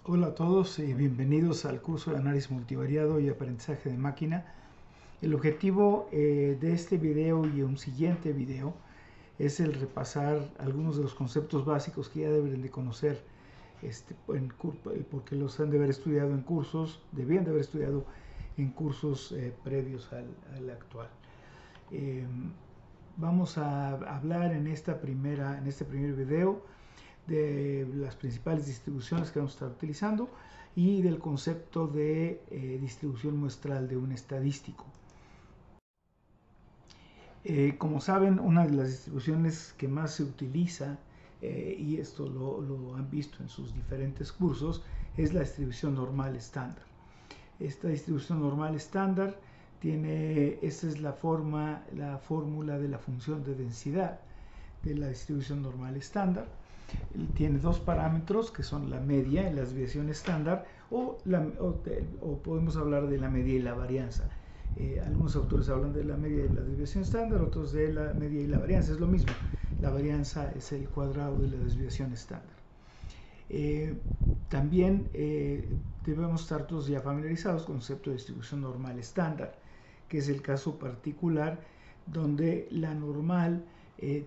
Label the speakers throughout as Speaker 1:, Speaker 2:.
Speaker 1: Hola a todos y bienvenidos al curso de análisis multivariado y aprendizaje de máquina. El objetivo de este video y un siguiente video es el repasar algunos de los conceptos básicos que ya deben de conocer porque los han de haber estudiado en cursos, debían de haber estudiado en cursos previos al actual. Eh, Vamos a hablar en este primer video de las principales distribuciones que vamos a estar utilizando y del concepto de distribución muestral de un estadístico. Como saben, una de las distribuciones que más se utiliza, y esto lo han visto en sus diferentes cursos, es la distribución normal estándar. Esta distribución normal estándar esta es la fórmula de la función de densidad de la distribución normal estándar. Tiene dos parámetros que son la media y la desviación estándar, o podemos hablar de la media y la varianza. Algunos autores hablan de la media y la desviación estándar, otros de la media y la varianza. Es lo mismo, la varianza es el cuadrado de la desviación estándar. También debemos estar todos ya familiarizados con el concepto de distribución normal estándar, que es el caso particular donde la normal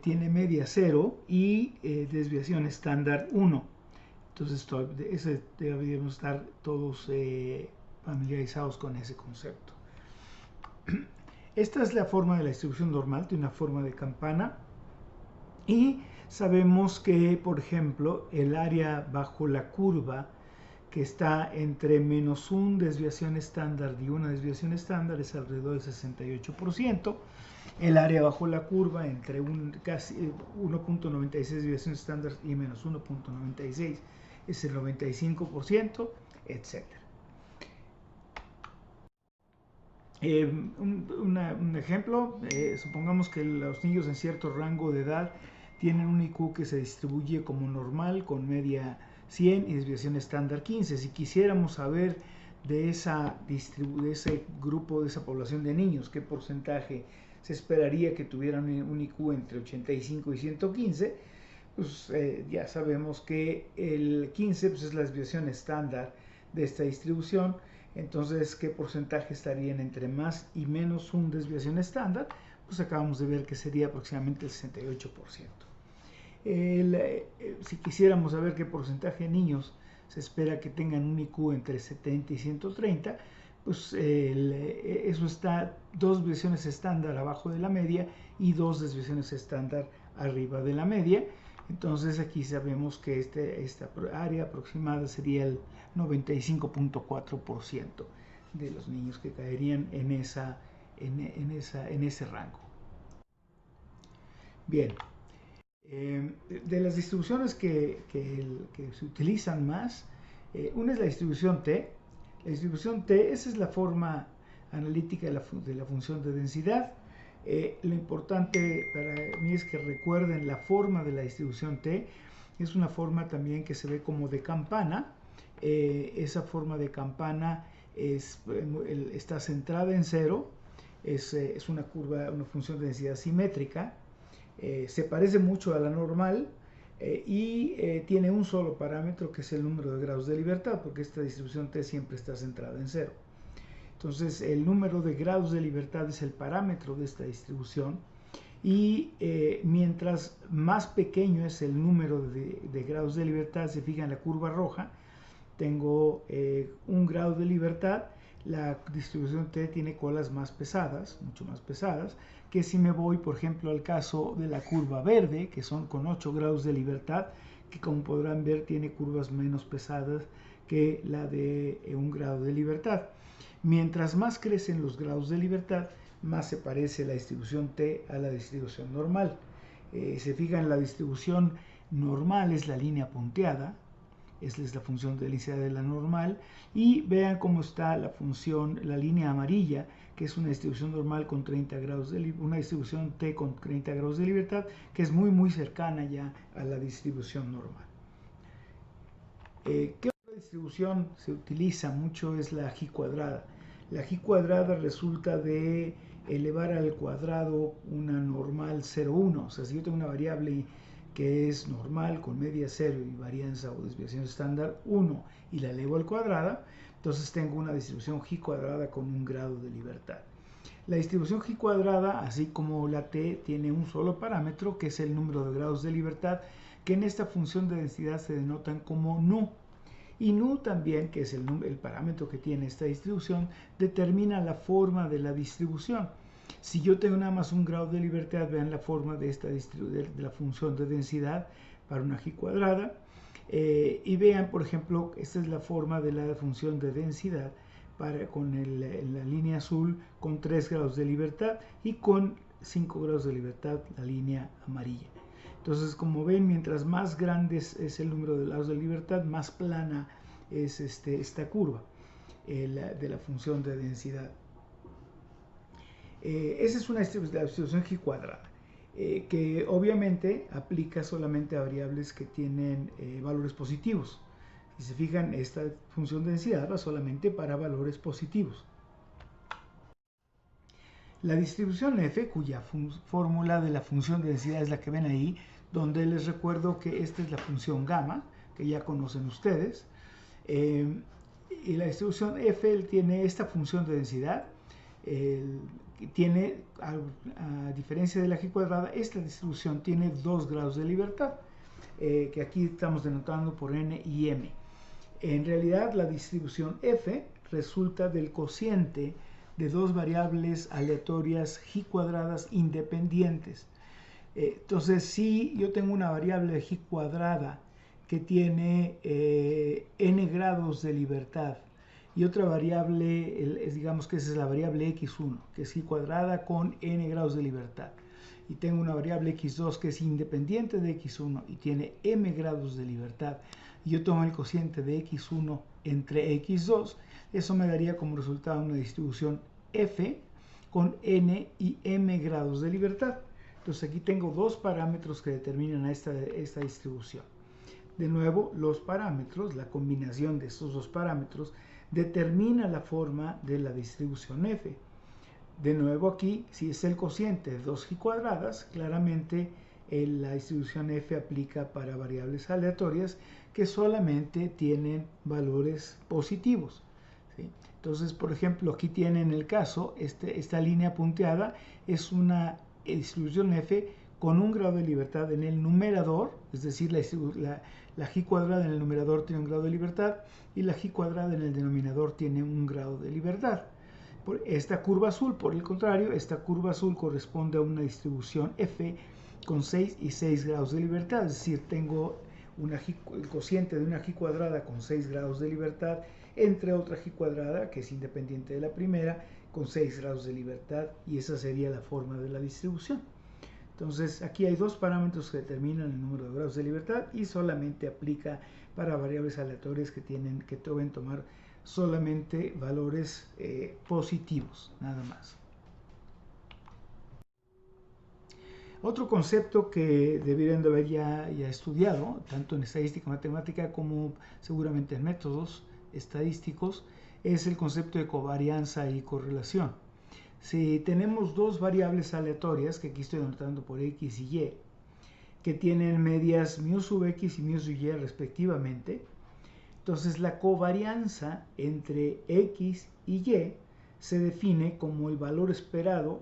Speaker 1: tiene media 0 y desviación estándar 1. Entonces deberíamos estar todos familiarizados con ese concepto. Esta es la forma de la distribución normal, tiene una forma de campana y sabemos que, por ejemplo, el área bajo la curva que está entre menos 1 desviación estándar y una desviación estándar es alrededor del 68%. El área bajo la curva entre casi 1.96 desviación estándar y menos 1.96 es el 95%, etc. Un ejemplo, supongamos que los niños en cierto rango de edad tienen un IQ que se distribuye como normal con media 100 y desviación estándar 15. Si quisiéramos saber de ese grupo, de esa población de niños, qué porcentaje se esperaría que tuvieran un IQ entre 85 y 115, pues ya sabemos que el 15 pues, es la desviación estándar de esta distribución. Entonces, ¿qué porcentaje estarían entre más y menos un desviación estándar? Pues acabamos de ver que sería aproximadamente el 68%. Si quisiéramos saber qué porcentaje de niños se espera que tengan un IQ entre 70 y 130, pues eso está dos desviaciones estándar abajo de la media y dos desviaciones estándar arriba de la media. Entonces aquí sabemos que esta área aproximada sería el 95.4% de los niños que caerían en ese rango. Bien, de las distribuciones que se utilizan más, una es la distribución T. La distribución T, esa es la forma analítica de la función de densidad. Lo importante para mí es que recuerden la forma de la distribución T. Es una forma también que se ve como de campana. Esa forma de campana está centrada en cero. Es una curva, una función de densidad simétrica. Se parece mucho a la normal y tiene un solo parámetro que es el número de grados de libertad, porque esta distribución T siempre está centrada en cero. Entonces el número de grados de libertad es el parámetro de esta distribución y mientras más pequeño es el número de grados de libertad, se fija en la curva roja, tengo un grado de libertad. La distribución T tiene colas más pesadas, mucho más pesadas, que si me voy, por ejemplo, al caso de la curva verde, que son con 8 grados de libertad, que como podrán ver tiene curvas menos pesadas que la de 1 grado de libertad. Mientras más crecen los grados de libertad, más se parece la distribución T a la distribución normal. Se fija en la distribución normal, es la línea punteada, esta es la función de densidad de la normal, y vean cómo está la línea amarilla, que es una distribución normal con 30 grados una distribución T con 30 grados de libertad, que es muy cercana ya a la distribución normal. ¿Qué otra distribución se utiliza mucho? Es la G cuadrada. La G cuadrada resulta de elevar al cuadrado una normal 0,1. O sea, si yo tengo una variable que es normal con media cero y varianza o desviación estándar 1 y la elevo al cuadrado, entonces tengo una distribución G cuadrada con un grado de libertad. La distribución G cuadrada, así como la T, tiene un solo parámetro, que es el número de grados de libertad, que en esta función de densidad se denotan como nu. Y nu también, que es el parámetro que tiene esta distribución, determina la forma de la distribución. Si yo tengo nada más un grado de libertad, vean la forma de la función de densidad para una G cuadrada. Y vean, por ejemplo, esta es la forma de la función de densidad con la línea azul con 3 grados de libertad y con 5 grados de libertad la línea amarilla. Entonces, como ven, mientras más grande es el número de grados de libertad, más plana es esta curva de la función de densidad. Esa es una distribución G cuadrada, que obviamente aplica solamente a variables que tienen valores positivos. Si se fijan, esta función de densidad va solamente para valores positivos. La distribución f, cuya fórmula de la función de densidad es la que ven ahí, donde les recuerdo que esta es la función gamma, que ya conocen ustedes. Y la distribución f tiene esta función de densidad, tiene, a diferencia de la G cuadrada, esta distribución tiene 2 grados de libertad, que aquí estamos denotando por n y m. En realidad, la distribución f resulta del cociente de dos variables aleatorias G cuadradas independientes. Entonces, si yo tengo una variable G cuadrada que tiene n grados de libertad y otra variable, digamos que esa es la variable x1, que es G cuadrada con n grados de libertad, y tengo una variable x2 que es independiente de x1 y tiene m grados de libertad, y yo tomo el cociente de x1 entre x2, eso me daría como resultado una distribución f con n y m grados de libertad. Entonces aquí tengo dos parámetros que determinan esta distribución. De nuevo, los parámetros, la combinación de estos dos parámetros, determina la forma de la distribución f. De nuevo aquí, si es el cociente de 2G cuadradas, claramente la distribución f aplica para variables aleatorias que solamente tienen valores positivos, ¿sí? Entonces, por ejemplo, aquí tienen el caso, esta línea punteada es una distribución f con un grado de libertad en el numerador, es decir, la G cuadrada en el numerador tiene un grado de libertad y la G cuadrada en el denominador tiene un grado de libertad. Esta curva azul, por el contrario, esta curva azul corresponde a una distribución f con 6 y 6 grados de libertad, es decir, tengo el cociente de una G cuadrada con 6 grados de libertad entre otra G cuadrada, que es independiente de la primera, con 6 grados de libertad, y esa sería la forma de la distribución. Entonces, aquí hay dos parámetros que determinan el número de grados de libertad y solamente aplica para variables aleatorias que deben tomar solamente valores positivos, nada más. Otro concepto que deberían de haber ya estudiado, tanto en estadística matemática como seguramente en métodos estadísticos, es el concepto de covarianza y correlación. Si tenemos dos variables aleatorias, que aquí estoy anotando por x y y, que tienen medias mu sub x y mu sub y respectivamente, entonces la covarianza entre x y y se define como el valor esperado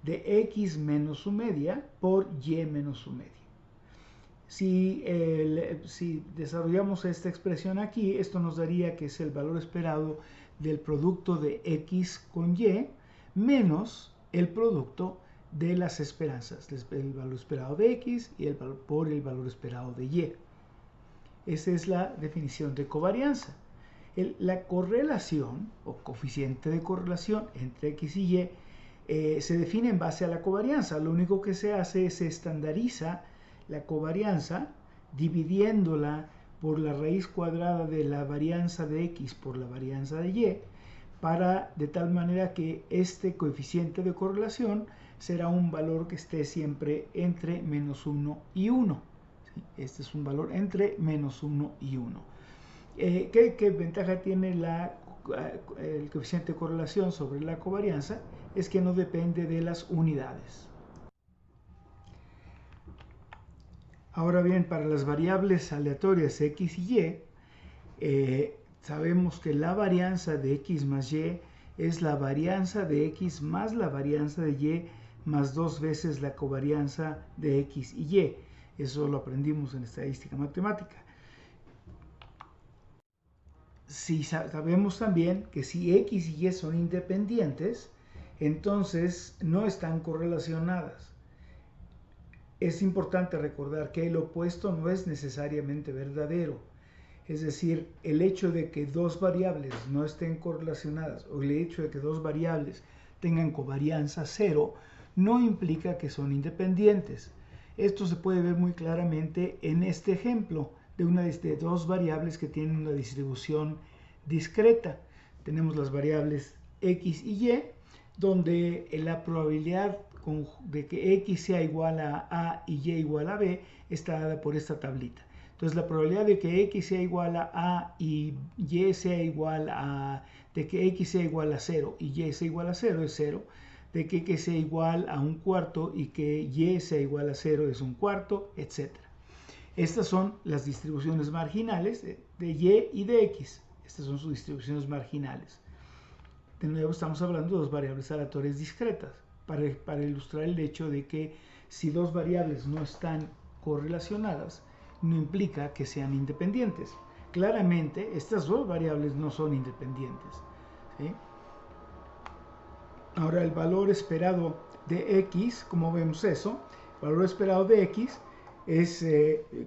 Speaker 1: de x menos su media por y menos su media. Si desarrollamos esta expresión aquí, esto nos daría que es el valor esperado del producto de x con y menos el producto de las esperanzas, el valor esperado de x y por el valor esperado de y. Esa es la definición de covarianza. La correlación o coeficiente de correlación entre x y y se define en base a la covarianza. Lo único que se hace es se estandariza la covarianza dividiéndola por la raíz cuadrada de la varianza de x por la varianza de y, de tal manera que este coeficiente de correlación será un valor que esté siempre entre menos 1 y 1. ¿Sí? Este es un valor entre menos 1 y 1. ¿Qué ventaja tiene el coeficiente de correlación sobre la covarianza? Es que no depende de las unidades. Ahora bien, para las variables aleatorias x y y, sabemos que la varianza de x más y es la varianza de x más la varianza de y más 2 veces la covarianza de x y y. Eso lo aprendimos en estadística matemática. Si sabemos también que si x y y son independientes, entonces no están correlacionadas. Es importante recordar que el opuesto no es necesariamente verdadero. Es decir, el hecho de que dos variables no estén correlacionadas o el hecho de que dos variables tengan covarianza cero no implica que son independientes. Esto se puede ver muy claramente en este ejemplo de dos variables que tienen una distribución discreta. Tenemos las variables x y y, donde la probabilidad de que x sea igual a y igual a b está dada por esta tablita. Entonces la probabilidad de que x sea igual a y y sea igual de que x sea igual a 0 y y sea igual a 0 es 0, de que x sea igual a 1/4 y que y sea igual a 0 es 1/4, etc. Estas son las distribuciones marginales de y y de x. Estas son sus distribuciones marginales. De nuevo estamos hablando de dos variables aleatorias discretas para ilustrar el hecho de que si dos variables no están correlacionadas, no implica que sean independientes. Claramente, estas dos variables no son independientes, ¿sí? Ahora, el valor esperado de x, ¿cómo vemos eso? El valor esperado de x es,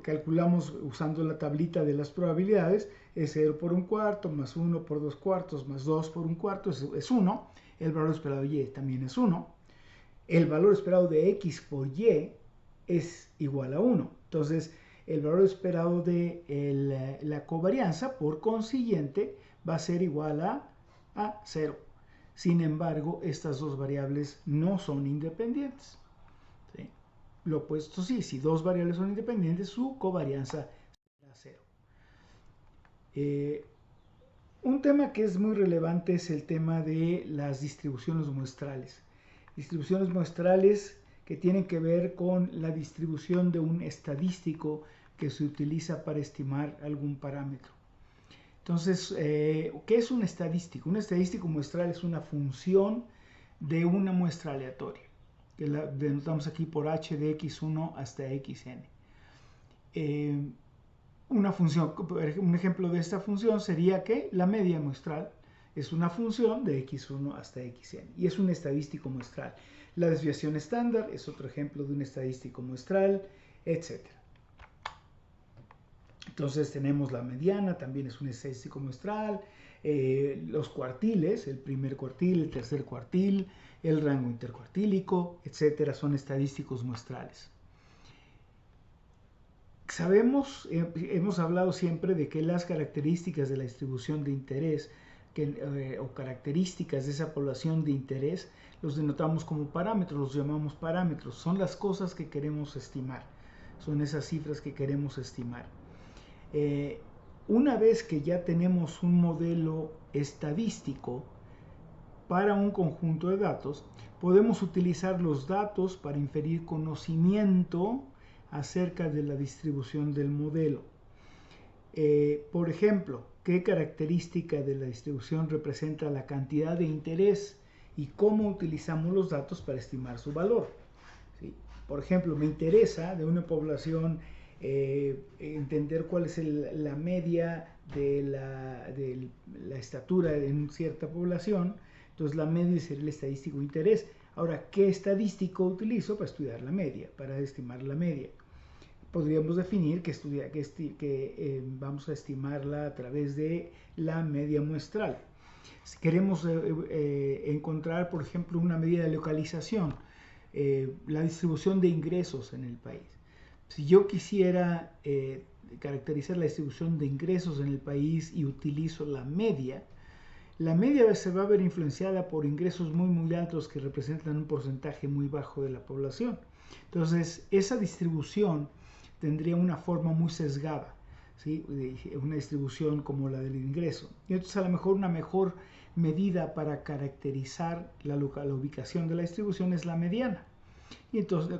Speaker 1: calculamos usando la tablita de las probabilidades, es 0 por 1/4, más 1 por 2/4, más 2 por 1/4, es 1. El valor esperado de y también es 1. El valor esperado de x por y es igual a 1. Entonces, el valor esperado de la covarianza, por consiguiente, va a ser igual a 0. Sin embargo, estas dos variables no son independientes, ¿sí? Lo opuesto sí, si dos variables son independientes, su covarianza será 0. Un tema que es muy relevante es el tema de las distribuciones muestrales. Distribuciones muestrales que tienen que ver con la distribución de un estadístico que se utiliza para estimar algún parámetro. Entonces, ¿qué es un estadístico? Un estadístico muestral es una función de una muestra aleatoria, que la denotamos aquí por h de x1 hasta xn. Una función, un ejemplo de esta función sería que la media muestral es una función de x1 hasta xn y es un estadístico muestral. La desviación estándar es otro ejemplo de un estadístico muestral, etc. Entonces tenemos la mediana, también es un estadístico muestral, los cuartiles, el primer cuartil, el tercer cuartil, el rango intercuartílico, etc. son estadísticos muestrales. Sabemos, hemos hablado siempre de que las características de la distribución de interés o características de esa población de interés los denotamos como parámetros, los llamamos parámetros. Son las cosas que queremos estimar, son esas cifras que queremos estimar. Una vez que ya tenemos un modelo estadístico para un conjunto de datos, podemos utilizar los datos para inferir conocimiento acerca de la distribución del modelo. Por ejemplo, ¿qué característica de la distribución representa la cantidad de interés y cómo utilizamos los datos para estimar su valor? ¿Sí? Por ejemplo, me interesa de una población entender cuál es la media de la estatura en cierta población. Entonces la media sería el estadístico de interés. Ahora, ¿qué estadístico utilizo para estudiar la media, para estimar la media? Podríamos definir que vamos a estimarla a través de la media muestral. Si queremos encontrar, por ejemplo, una medida de localización, la distribución de ingresos en el país. Si yo quisiera caracterizar la distribución de ingresos en el país y utilizo la media se va a ver influenciada por ingresos muy altos que representan un porcentaje muy bajo de la población. Entonces, esa distribución tendría una forma muy sesgada, ¿sí? Una distribución como la del ingreso. Y entonces, a lo mejor una mejor medida para caracterizar la ubicación de la distribución es la mediana. Y entonces,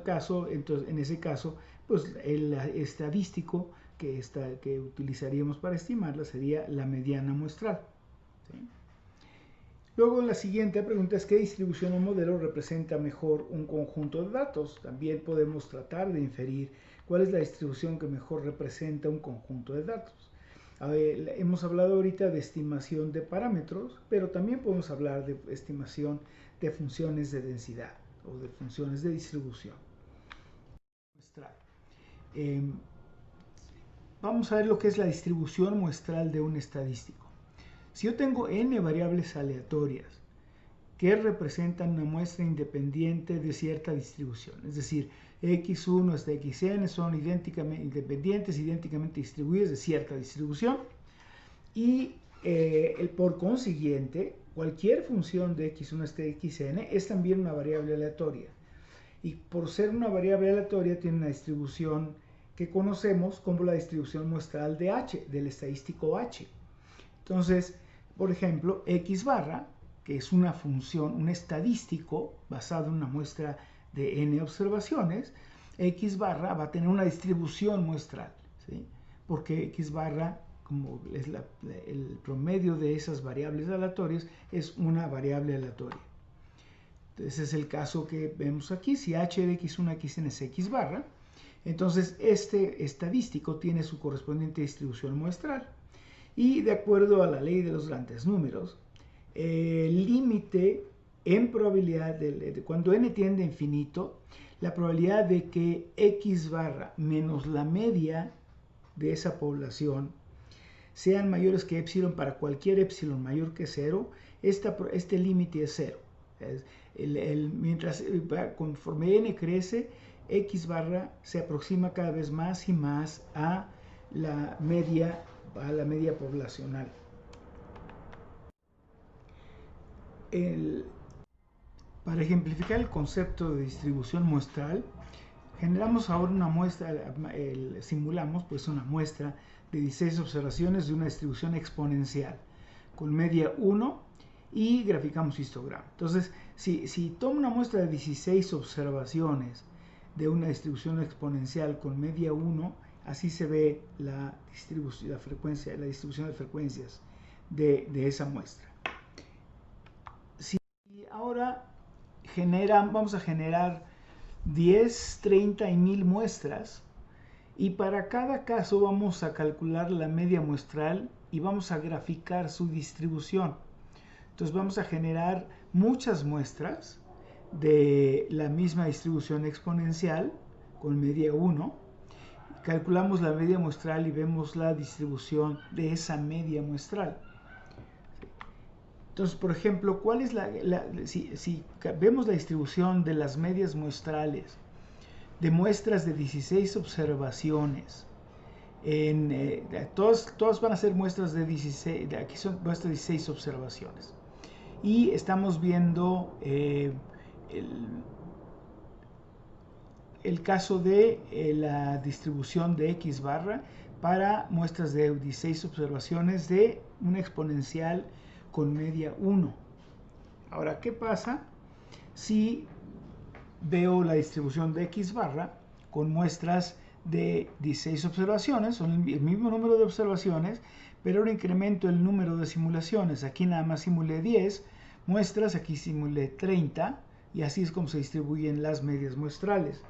Speaker 1: en ese caso, pues el estadístico que utilizaríamos para estimarla sería la mediana muestral. ¿Sí? Luego la siguiente pregunta es: ¿qué distribución o modelo representa mejor un conjunto de datos? También podemos tratar de inferir cuál es la distribución que mejor representa un conjunto de datos. Hemos hablado ahorita de estimación de parámetros, pero también podemos hablar de estimación de funciones de densidad o de funciones de distribución. Vamos a ver lo que es la distribución muestral de un estadístico. Si yo tengo n variables aleatorias que representan una muestra independiente de cierta distribución, es decir, x1 hasta xn son independientes, idénticamente distribuidas de cierta distribución, y por consiguiente, cualquier función de x1 hasta xn es también una variable aleatoria. Y por ser una variable aleatoria tiene una distribución que conocemos como la distribución muestral de h, del estadístico h. Entonces, por ejemplo, x barra, que es una función, un estadístico basado en una muestra de n observaciones, x barra va a tener una distribución muestral, ¿sí? Porque x barra, como es el promedio de esas variables aleatorias, es una variable aleatoria. Ese es el caso que vemos aquí. Si h de x1 a xn es x barra, entonces este estadístico tiene su correspondiente distribución muestral. Y de acuerdo a la ley de los grandes números, el límite en probabilidad, cuando n tiende a infinito, la probabilidad de que x barra menos la media de esa población sean mayores que epsilon para cualquier epsilon mayor que 0, este límite es 0. Conforme n crece, x barra se aproxima cada vez más y más a la media poblacional. Para ejemplificar el concepto de distribución muestral, generamos ahora una muestra, simulamos pues una muestra de 16 observaciones de una distribución exponencial con media 1 y graficamos histograma. Entonces, si tomo una muestra de 16 observaciones de una distribución exponencial con media 1, así se ve la distribución de frecuencias de esa muestra. Si ahora vamos a generar 10, 30 y 1000 muestras, y para cada caso vamos a calcular la media muestral y vamos a graficar su distribución. Entonces vamos a generar muchas muestras de la misma distribución exponencial con media 1. Calculamos la media muestral y vemos la distribución de esa media muestral. Entonces, por ejemplo, ¿cuál es si vemos la distribución de las medias muestrales de muestras de 16 observaciones, todas van a ser muestras de 16, aquí son muestras de 16 observaciones, y estamos viendo el caso de la distribución de x barra para muestras de 16 observaciones de una exponencial con media 1. Ahora, ¿qué pasa si veo la distribución de x barra con muestras de 16 observaciones? Son el mismo número de observaciones, pero ahora incremento el número de simulaciones. Aquí nada más simulé 10 muestras, aquí simulé 30, y así es como se distribuyen las medias muestrales.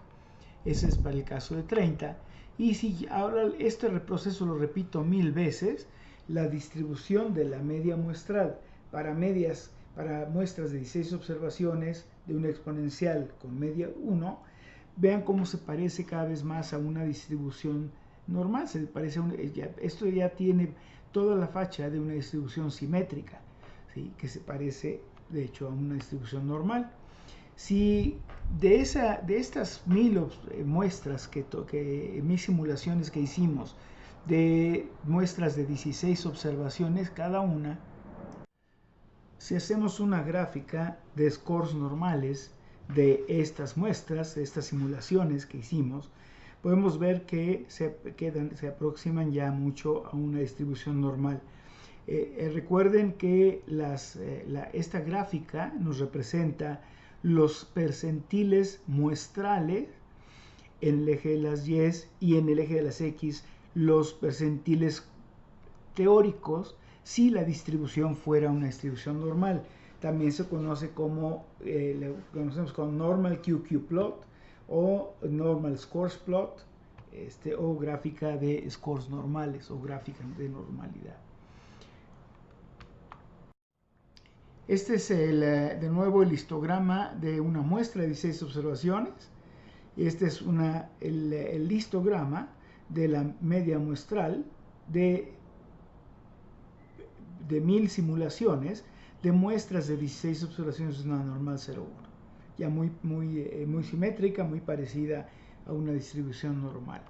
Speaker 1: Ese es para el caso de 30. Y si ahora este proceso lo repito 1000 veces, la distribución de la media muestral para muestras de 16 observaciones de una exponencial con media 1, vean cómo se parece cada vez más a una distribución normal. Esto ya tiene toda la facha de una distribución simétrica, ¿sí? Que se parece de hecho a una distribución normal. Si de estas 1000 muestras, 1000 simulaciones que hicimos de muestras de 16 observaciones cada una, si hacemos una gráfica de scores normales de estas muestras, de estas simulaciones que hicimos, podemos ver que se aproximan ya mucho a una distribución normal. Recuerden que esta gráfica nos representa los percentiles muestrales en el eje de las Y y en el eje de las X los percentiles teóricos si la distribución fuera una distribución normal. También se conoce como, lo conocemos como normal QQ plot o normal scores plot, o gráfica de scores normales o gráfica de normalidad. Este es de nuevo el histograma de una muestra de 16 observaciones. Este es el histograma de la media muestral de 1000 simulaciones de muestras de 16 observaciones de una normal 0,1. Ya muy simétrica, muy parecida a una distribución normal.